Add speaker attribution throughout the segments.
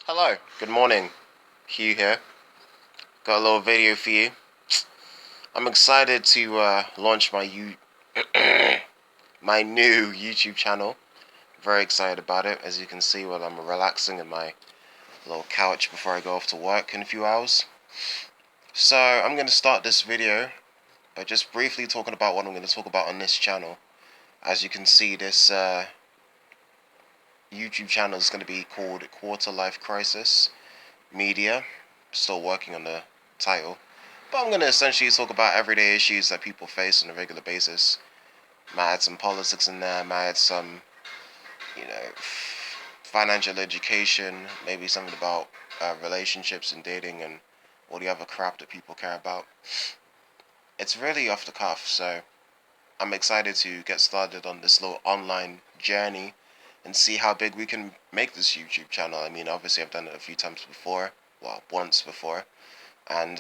Speaker 1: Hello, good morning. Hugh here. Got a little video for you. I'm excited to launch my new YouTube channel. Very excited about it, as you can see while I'm relaxing in my little couch before I go off to work in a few hours. So I'm going to start this video by just briefly talking about what I'm going to talk about on this channel. As you can see, this YouTube channel is going to be called Quarter Life Crisis Media. Still working on the title. But I'm going to essentially talk about everyday issues that people face on a regular basis. Might add some politics in there, might add some, you know, financial education, maybe something about relationships and dating and all the other crap that people care about. It's really off the cuff, so I'm excited to get started on this little online journey and see how big we can make this YouTube channel. I mean, obviously I've done it a few times before, well, once before, and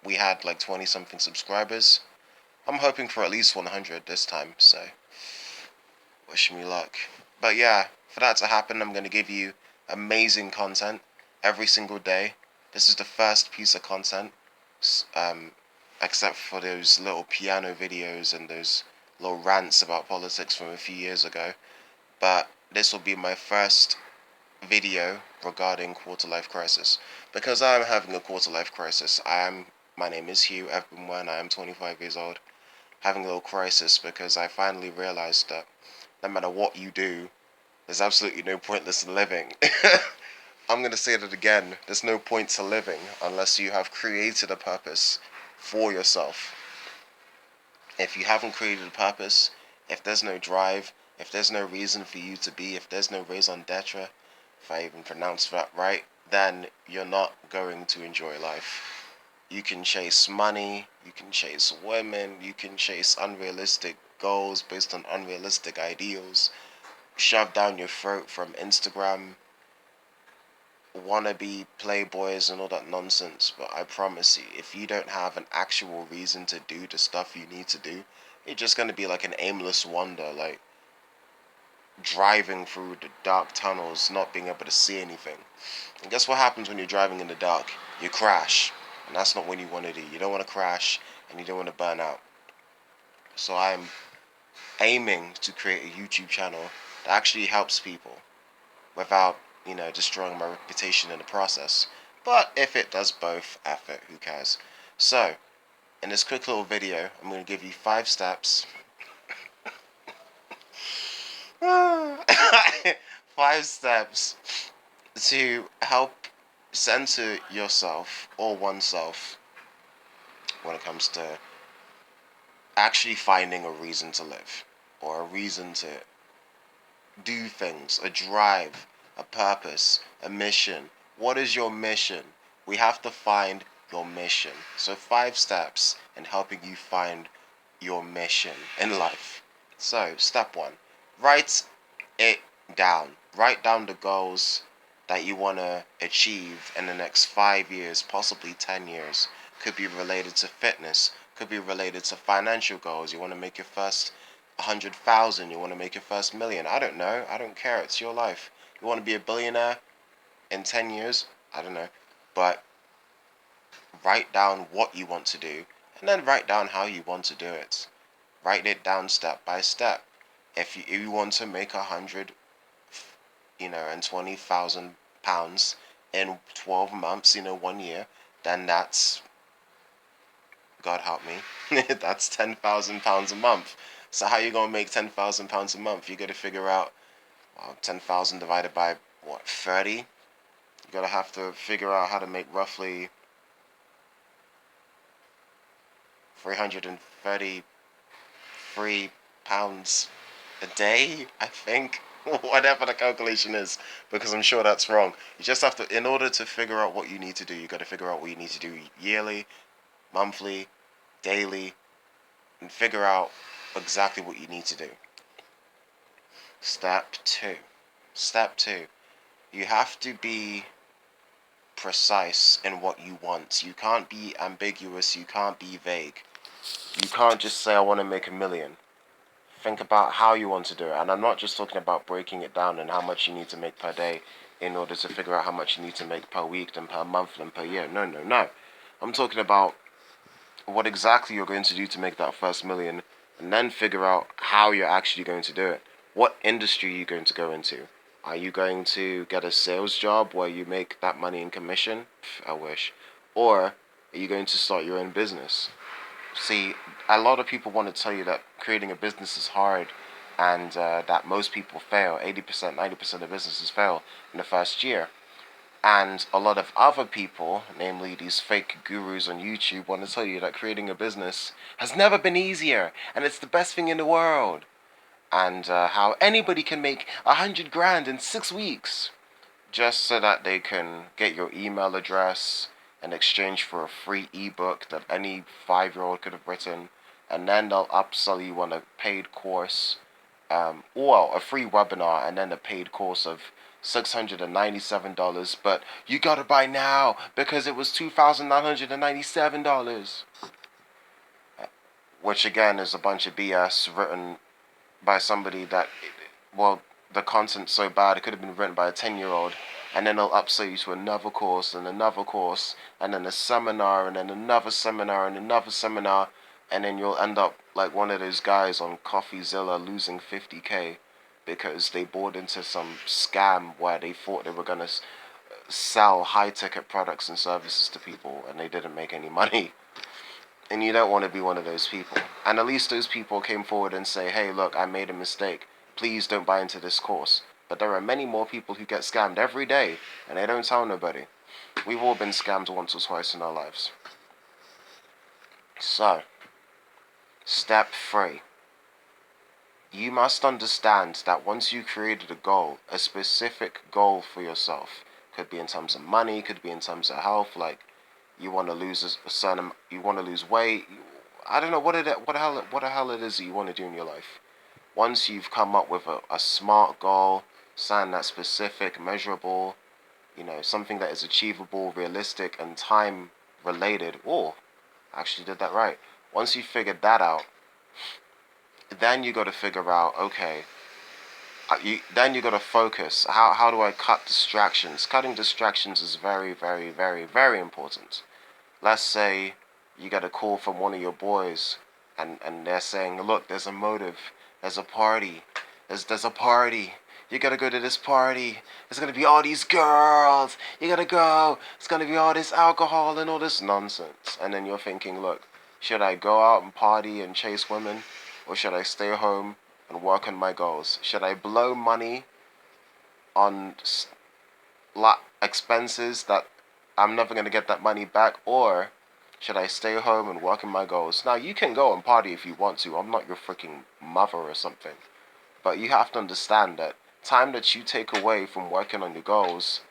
Speaker 1: we had like 20 something subscribers. I'm hoping for at least 100 this time, so wish me luck. But yeah, for that to happen, I'm going to give you amazing content every single day. This is the first piece of content, um, except for those little piano videos and those little rants about politics from a few years ago. But this will be my first video regarding quarter life crisis, because I'm having a quarter life crisis. My name is Hugh. I've been one. I am 25 years old, having a little crisis because I finally realized that no matter what you do, there's absolutely no pointless in living. I'm gonna say that again. There's no point to living unless you have created a purpose for yourself. If you haven't created a purpose, if there's no drive, if there's no reason for you to be, if there's no raison d'etre, if I even pronounced that right, then you're not going to enjoy life. You can chase money, you can chase women, you can chase unrealistic goals based on unrealistic ideals, shoved down your throat from Instagram, wannabe playboys and all that nonsense. But I promise you, if you don't have an actual reason to do the stuff you need to do, you're just going to be like an aimless wander, like driving through the dark tunnels, not being able to see anything. And guess what happens when you're driving in the dark? You crash. And that's not what you want to do. You don't want to crash and you don't want to burn out. So I'm aiming to create a YouTube channel that actually helps people without, destroying my reputation in the process. But if it does both, F it, who cares? So, in this quick little video, I'm going to give you 5 steps. 5 steps to help center yourself or oneself when it comes to actually finding a reason to live or a reason to do things, a drive, a purpose, a mission. What is your mission? We have to find your mission. So 5 steps in helping you find your mission in life. So step 1, write it down. Write down the goals that you want to achieve in the next 5 years, possibly 10 years. Could be related to fitness, could be related to financial goals. You want to make your first 100,000, you want to make your first million. I don't know. I don't care. It's your life. You want to be a billionaire in 10 years? I don't know. But write down what you want to do and then write down how you want to do it. Write it down step by step. If you want to make 120,000 pounds in 12 months, 1 year, then that's, God help me, that's £10,000 a month. So how you gonna make £10,000 a month? You gotta figure out 10,000 divided by what, 30? You gotta have to figure out how to make roughly 333 pounds a day, I think. Whatever the calculation is, because I'm sure that's wrong. You just have to, in order to figure out what you need to do, you got to figure out what you need to do yearly, monthly, daily, and figure out exactly what you need to do. Step 2. Step 2. You have to be precise in what you want. You can't be ambiguous. You can't be vague. You can't just say, I want to make 1 million. Think about how you want to do it. And I'm not just talking about breaking it down and how much you need to make per day in order to figure out how much you need to make per week, then per month, then per year. No, no, no. I'm talking about what exactly you're going to do to make that first million, and then figure out how you're actually going to do it. What industry are you going to go into? Are you going to get a sales job where you make that money in commission? I wish. Or are you going to start your own business? See, a lot of people want to tell you that creating a business is hard and that most people fail. 80%, 90% of businesses fail in the first year. And a lot of other people, namely these fake gurus on YouTube, want to tell you that creating a business has never been easier and it's the best thing in the world. And how anybody can make 100 grand in 6 weeks just so that they can get your email address in exchange for a free ebook that any 5-year-old could have written. And then they'll upsell you on a paid course, or a free webinar, and then a paid course of $697, but you gotta buy now because it was $2,997. Which again is a bunch of BS written by somebody that, well, the content's so bad it could have been written by a 10-year-old, and then they'll upsell you to another course and another course, and then a seminar, and then another seminar, and another seminar, and then you'll end up like one of those guys on CoffeeZilla losing 50K because they bought into some scam where they thought they were going to sell high-ticket products and services to people, and they didn't make any money. And you don't want to be one of those people. And at least those people came forward and say, hey, look, I made a mistake. Please don't buy into this course. But there are many more people who get scammed every day, and they don't tell nobody. We've all been scammed once or twice in our lives. So, step 3. You must understand that once you created a goal, a specific goal for yourself, could be in terms of money, could be in terms of health, like you want to lose a certain, you want to lose weight. I don't know what the hell it is that you want to do in your life. Once you've come up with a smart goal, something that's specific, measurable, something that is achievable, realistic, and time related. Oh, I actually did that right. Once you figured that out, then you got to figure out, okay, then you got to focus. How do I cut distractions? Cutting distractions is very, very, very, very important. Let's say you get a call from one of your boys, and they're saying, look, there's a motive, there's a party, there's a party. You gotta go to this party. There's gonna be all these girls. You gotta go. It's gonna be all this alcohol and all this nonsense. And then you're thinking, look, should I go out and party and chase women? Or should I stay home and work on my goals? Should I blow money on expenses that I'm never going to get that money back? Or should I stay home and work on my goals? Now, you can go and party if you want to. I'm not your freaking mother or something. But you have to understand that time that you take away from working on your goals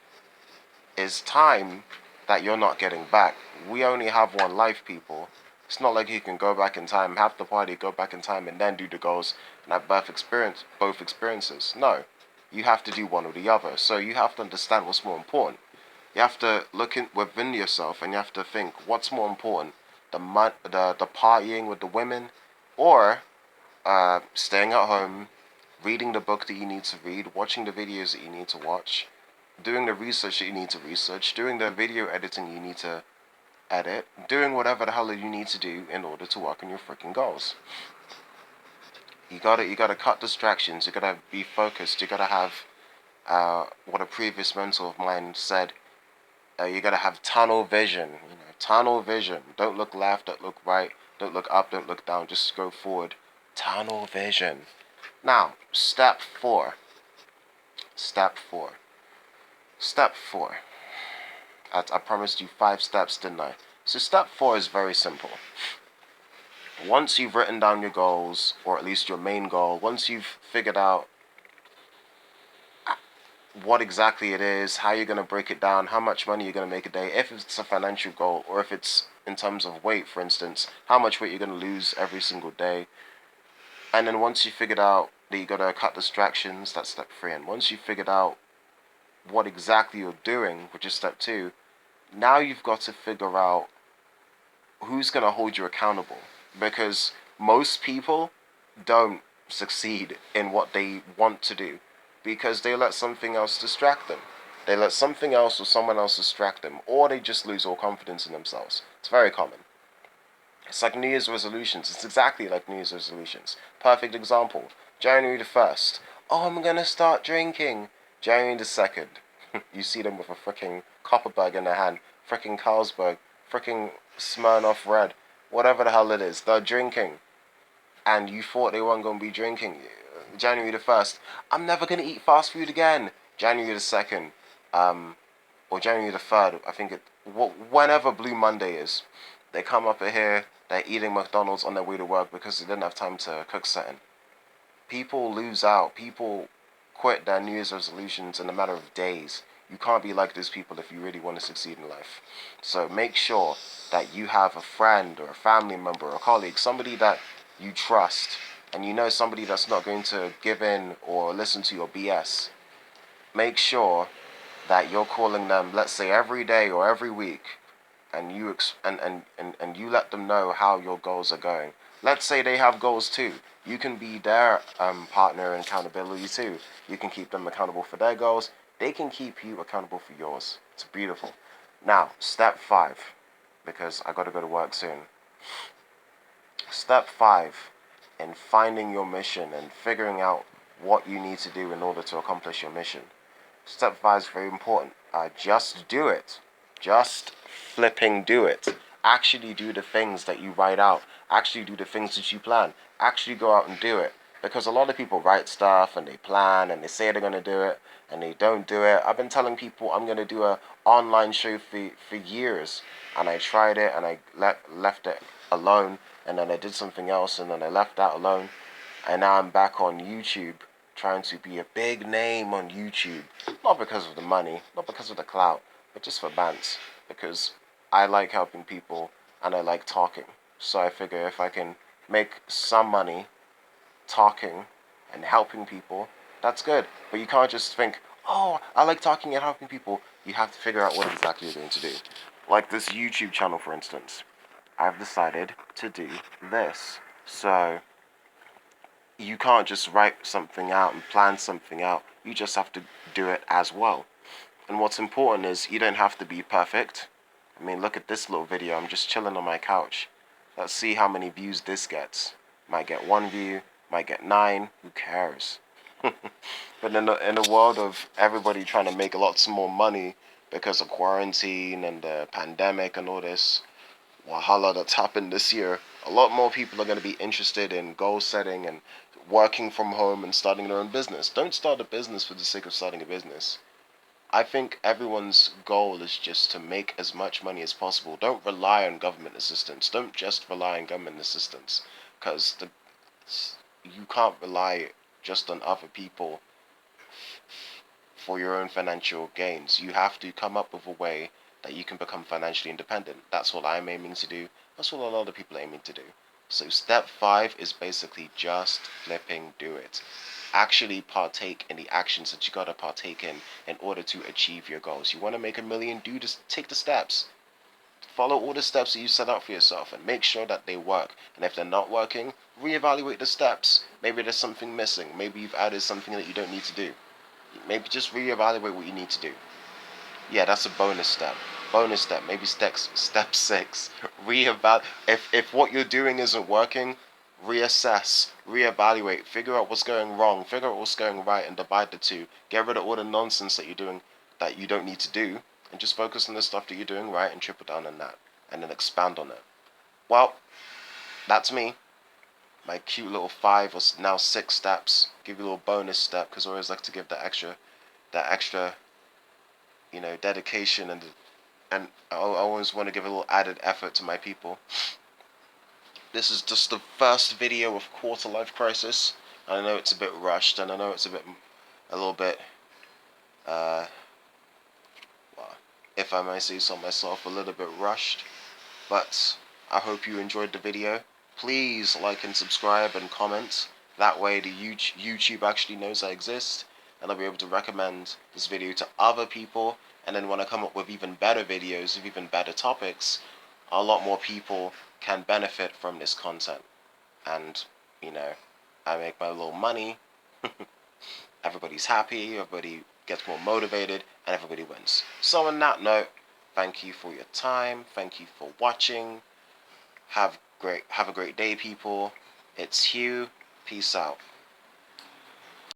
Speaker 1: is time that you're not getting back. We only have one life, people. It's not like you can go back in time, have the party, go back in time, and then do the goals and have both experiences. No, you have to do one or the other. So you have to understand what's more important. You have to look within yourself, and you have to think, what's more important, the partying with the women, or staying at home, reading the book that you need to read, watching the videos that you need to watch, doing the research that you need to research, doing the video editing you need to edit, doing whatever the hell you need to do in order to work on your freaking goals. You gotta cut distractions. You gotta be focused. You gotta have what a previous mentor of mine said. You gotta have tunnel vision. Tunnel vision. Don't look left. Don't look right. Don't look up. Don't look down. Just go forward. Tunnel vision. Now, step 4. Step 4. I promised you 5 steps, didn't I? So step 4 is very simple. Once you've written down your goals, or at least your main goal, once you've figured out what exactly it is, how you're going to break it down, how much money you're going to make a day, if it's a financial goal, or if it's in terms of weight, for instance, how much weight you're going to lose every single day. And then once you figured out that you got to cut distractions, that's step 3. And once you figured out what exactly you're doing, which is step 2, now you've got to figure out who's going to hold you accountable. Because most people don't succeed in what they want to do because they let something else distract them. They let something else or someone else distract them, or they just lose all confidence in themselves. It's very common. It's like New Year's resolutions. It's exactly like New Year's resolutions. Perfect example. January the 1st. Oh, I'm gonna start drinking. January the 2nd. You see them with a freaking Copperberg in their hand. Freaking Carlsberg. Freaking Smirnoff Red. Whatever the hell it is. They're drinking. And you thought they weren't gonna be drinking. January the 1st. I'm never gonna eat fast food again. January the 2nd. Or January the 3rd. I think whenever Blue Monday is. They come up here, they're eating McDonald's on their way to work because they didn't have time to cook something. People lose out. People quit their New Year's resolutions in a matter of days. You can't be like those people if you really want to succeed in life. So make sure that you have a friend or a family member or a colleague, somebody that you trust, and you know somebody that's not going to give in or listen to your BS. Make sure that you're calling them, let's say every day or every week, and and you let them know how your goals are going. Let's say they have goals too. You can be their partner in accountability too. You can keep them accountable for their goals. They can keep you accountable for yours. It's beautiful. Now, step 5, because I got to go to work soon. Step 5 in finding your mission and figuring out what you need to do in order to accomplish your mission. Step 5 is very important. Just do it. Just flipping do it. Actually do the things that you write out. Actually do the things that you plan. Actually go out and do it. Because a lot of people write stuff and they plan and they say they're going to do it and they don't do it. I've been telling people I'm going to do an online show for years. And I tried it and I left it alone. And then I did something else and then I left that alone. And now I'm back on YouTube trying to be a big name on YouTube. Not because of the money, not because of the clout, but just for bands. Because I like helping people and I like talking. So I figure if I can make some money talking and helping people, that's good. But you can't just think, oh, I like talking and helping people. You have to figure out what exactly you're going to do. Like this YouTube channel, for instance. I've decided to do this. So you can't just write something out and plan something out. You just have to do it as well. And what's important is you don't have to be perfect. I mean, look at this little video. I'm just chilling on my couch. Let's see how many views this gets. Might get 1 view, might get 9. Who cares? But in the world of everybody trying to make lots more money because of quarantine and the pandemic and all this wahala that's happened this year, a lot more people are going to be interested in goal setting and working from home and starting their own business. Don't start a business for the sake of starting a business. I think everyone's goal is just to make as much money as possible. Don't rely on government assistance. Don't just rely on government assistance, because you can't rely just on other people for your own financial gains. You have to come up with a way that you can become financially independent. That's what I'm aiming to do. That's what a lot of people are aiming to do. So step 5 is basically just flipping do it. Actually partake in the actions that you gotta partake in order to achieve your goals. You want to make $1 million? Take the steps. Follow all the steps that you set out for yourself and make sure that they work. And if they're not working, reevaluate the steps. Maybe there's something missing. Maybe you've added something that you don't need to do. Maybe just reevaluate what you need to do. Yeah, that's a bonus step. Bonus step. Maybe step 6. If what you're doing isn't working, reassess, reevaluate, figure out what's going wrong, figure out what's going right, and divide the two. Get rid of all the nonsense that you're doing that you don't need to do, and just focus on the stuff that you're doing right and triple down on that, and then expand on it. Well, that's me. My cute little 5 or now 6 steps. Give you a little bonus step because I always like to give that extra, dedication and I always want to give a little added effort to my people. This is just the first video of Quarter Life Crisis. I know it's a bit rushed, and I know it's a little bit, well, if I may say so myself, a little bit rushed. But I hope you enjoyed the video. Please like and subscribe and comment. That way the YouTube actually knows I exist, and I'll be able to recommend this video to other people. And then when I come up with even better videos, with even better topics, a lot more people can benefit from this content. And, I make my little money. Everybody's happy, everybody gets more motivated, and everybody wins. So on that note, thank you for your time. Thank you for watching. Have a great day, people. It's Hugh. Peace out.